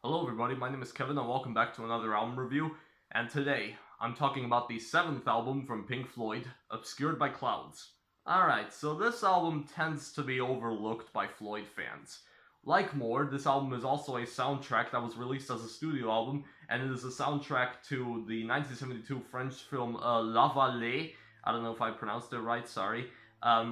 Hello everybody, my name is Kevin and welcome back to another album review, and today I'm talking about the 7th album from Pink Floyd, Obscured by Clouds. Alright, so this album tends to be overlooked by Floyd fans. Like More, this album is also a soundtrack that was released as a studio album, and it is a soundtrack to the 1972 French film La Vallée, I don't know if I pronounced it right, sorry,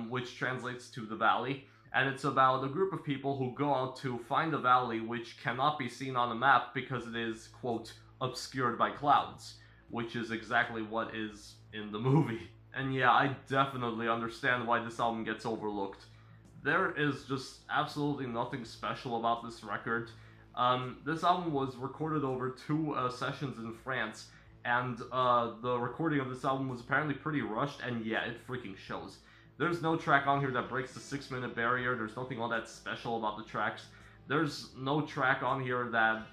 which translates to The Valley. And it's about a group of people who go out to find a valley which cannot be seen on a map because it is, quote, obscured by clouds, which is exactly what is in the movie. And yeah, I definitely understand why this album gets overlooked. There is just absolutely nothing special about this record. This album was recorded over two sessions in France, and the recording of this album was apparently pretty rushed, and yeah, it freaking shows. There's no track on here that breaks the 6-minute barrier. There's nothing all that special about the tracks. There's no track on here that,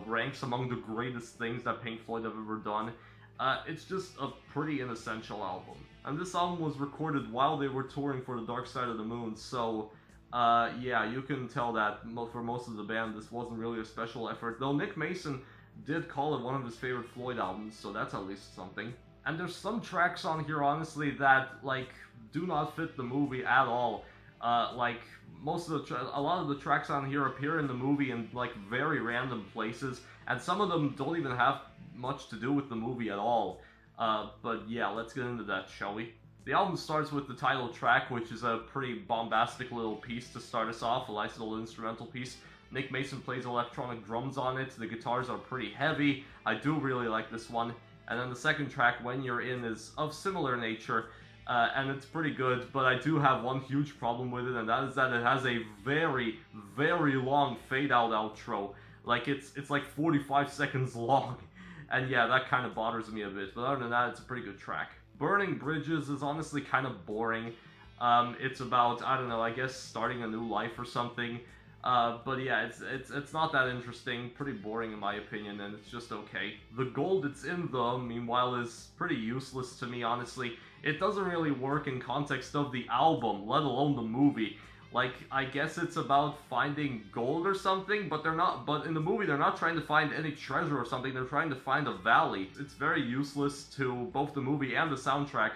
ranks among the greatest things that Pink Floyd have ever done. It's just a pretty inessential album. And this album was recorded while they were touring for the Dark Side of the Moon, so, yeah, you can tell that for most of the band this wasn't really a special effort, though Nick Mason did call it one of his favorite Floyd albums, so that's at least something. And there's some tracks on here, honestly, that, do not fit the movie at all. A lot of the tracks on here appear in the movie in, very random places, and some of them don't even have much to do with the movie at all. But yeah, let's get into that, shall we? The album starts with the title track, which is a pretty bombastic little piece to start us off, a nice little instrumental piece. Nick Mason plays electronic drums on it, the guitars are pretty heavy, I do really like this one. And then the second track, When You're In, is of similar nature, and it's pretty good, but I do have one huge problem with it, and that is that it has a very, very long fade-out outro. It's like 45 seconds long, and yeah, that kind of bothers me a bit, but other than that, it's a pretty good track. Burning Bridges is honestly kind of boring. It's about, I don't know, I guess starting a new life or something. But yeah, it's not that interesting, pretty boring in my opinion, and it's just okay. The gold it's in though, meanwhile, is pretty useless to me, honestly. It doesn't really work in context of the album, let alone the movie. I guess it's about finding gold or something, but in the movie they're not trying to find any treasure or something, they're trying to find a valley. It's very useless to both the movie and the soundtrack,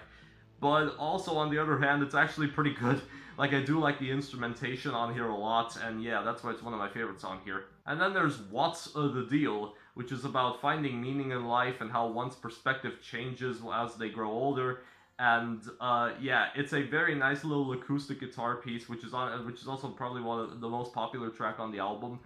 but also on the other hand, it's actually pretty good. I do like the instrumentation on here a lot, and yeah, that's why it's one of my favorites on here. And then there's What's the Deal, which is about finding meaning in life and how one's perspective changes as they grow older. And yeah, it's a very nice little acoustic guitar piece, which is also probably one of the most popular track on the album.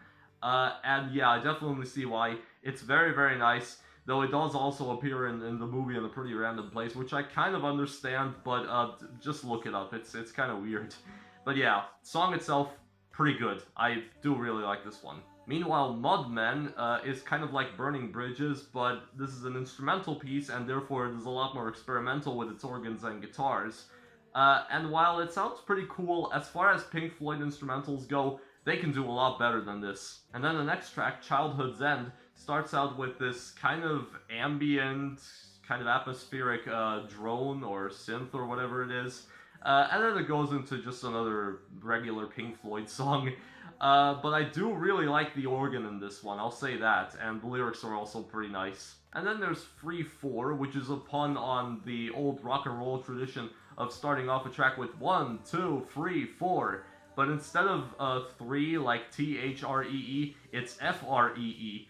And yeah, I definitely see why. It's very, very nice. Though it does also appear in the movie in a pretty random place, which I kind of understand, but just look it up. It's kind of weird. But yeah, song itself, pretty good. I do really like this one. Meanwhile, Mudmen is kind of like Burning Bridges, but this is an instrumental piece, and therefore it is a lot more experimental with its organs and guitars. And while it sounds pretty cool, as far as Pink Floyd instrumentals go, they can do a lot better than this. And then the next track, Childhood's End, starts out with this kind of ambient, kind of atmospheric drone or synth or whatever it is. And then it goes into just another regular Pink Floyd song. But I do really like the organ in this one, I'll say that, and the lyrics are also pretty nice. And then there's Free 4, which is a pun on the old rock and roll tradition of starting off a track with 1, 2, 3, 4. But instead of 3, like T-H-R-E-E, it's F-R-E-E.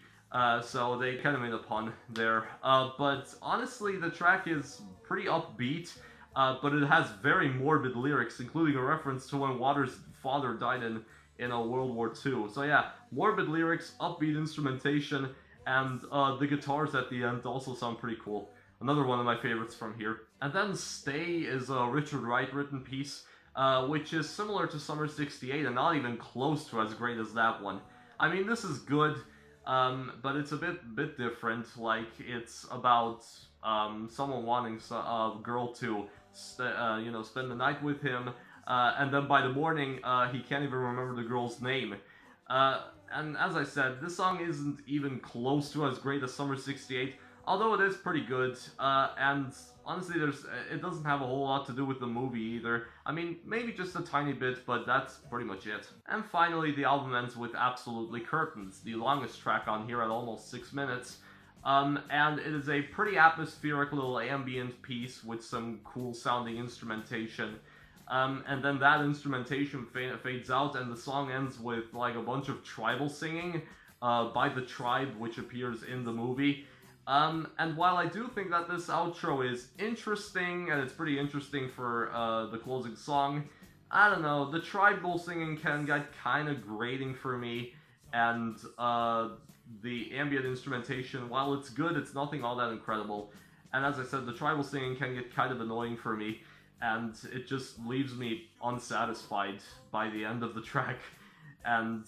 So they kind of made a pun there. But honestly, the track is pretty upbeat, but it has very morbid lyrics, including a reference to when Waters' father died in World War II. So yeah, morbid lyrics, upbeat instrumentation, and the guitars at the end also sound pretty cool. Another one of my favorites from here. And then Stay is a Richard Wright written piece, which is similar to Summer 68 and not even close to as great as that one. I mean, this is good, but it's a bit different. It's about someone wanting a girl to spend the night with him, and then by the morning he can't even remember the girl's name. And as I said, this song isn't even close to as great as Summer 68. although it is pretty good, and honestly, it doesn't have a whole lot to do with the movie either. I mean, maybe just a tiny bit, but that's pretty much it. And finally, the album ends with Absolutely Curtains, the longest track on here at almost 6 minutes. And it is a pretty atmospheric little ambient piece with some cool sounding instrumentation. And then that instrumentation fades out, and the song ends with like a bunch of tribal singing by the tribe, which appears in the movie. And while I do think that this outro is interesting, and it's pretty interesting for the closing song, I don't know, the tribal singing can get kind of grating for me, and the ambient instrumentation, while it's good, it's nothing all that incredible. And as I said, the tribal singing can get kind of annoying for me, and it just leaves me unsatisfied by the end of the track, and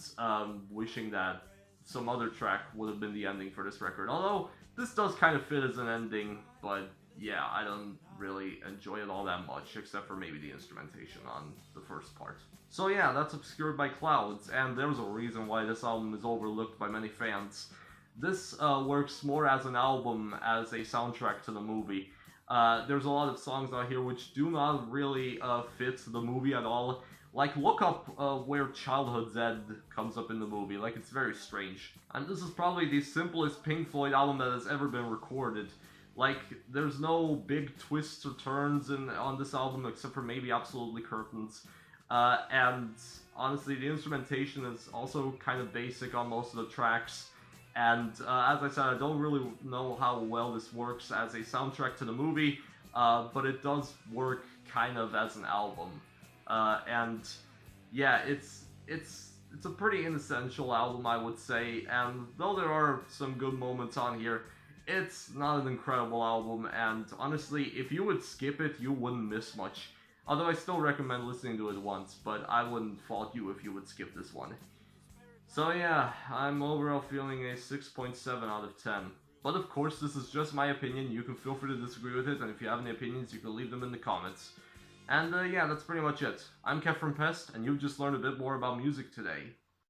wishing that some other track would have been the ending for this record. Although, this does kind of fit as an ending, but yeah, I don't really enjoy it all that much, except for maybe the instrumentation on the first part. So yeah, that's Obscured by Clouds, and there's a reason why this album is overlooked by many fans. This works more as an album as a soundtrack to the movie. There's a lot of songs out here which do not really fit the movie at all. Like, look up where Childhood's End comes up in the movie. Like, it's very strange. And this is probably the simplest Pink Floyd album that has ever been recorded. Like, there's no big twists or turns on this album except for maybe Absolutely Curtains. And honestly, the instrumentation is also kind of basic on most of the tracks. And as I said, I don't really know how well this works as a soundtrack to the movie, but it does work kind of as an album. And yeah, it's a pretty inessential album, I would say, and though there are some good moments on here, it's not an incredible album, and honestly, if you would skip it, you wouldn't miss much. Although I still recommend listening to it once, but I wouldn't fault you if you would skip this one. So yeah, I'm overall feeling a 6.7 out of 10. But of course, this is just my opinion, you can feel free to disagree with it, and if you have any opinions, you can leave them in the comments. And yeah, that's pretty much it. I'm Kev from Pest, and you've just learned a bit more about music today.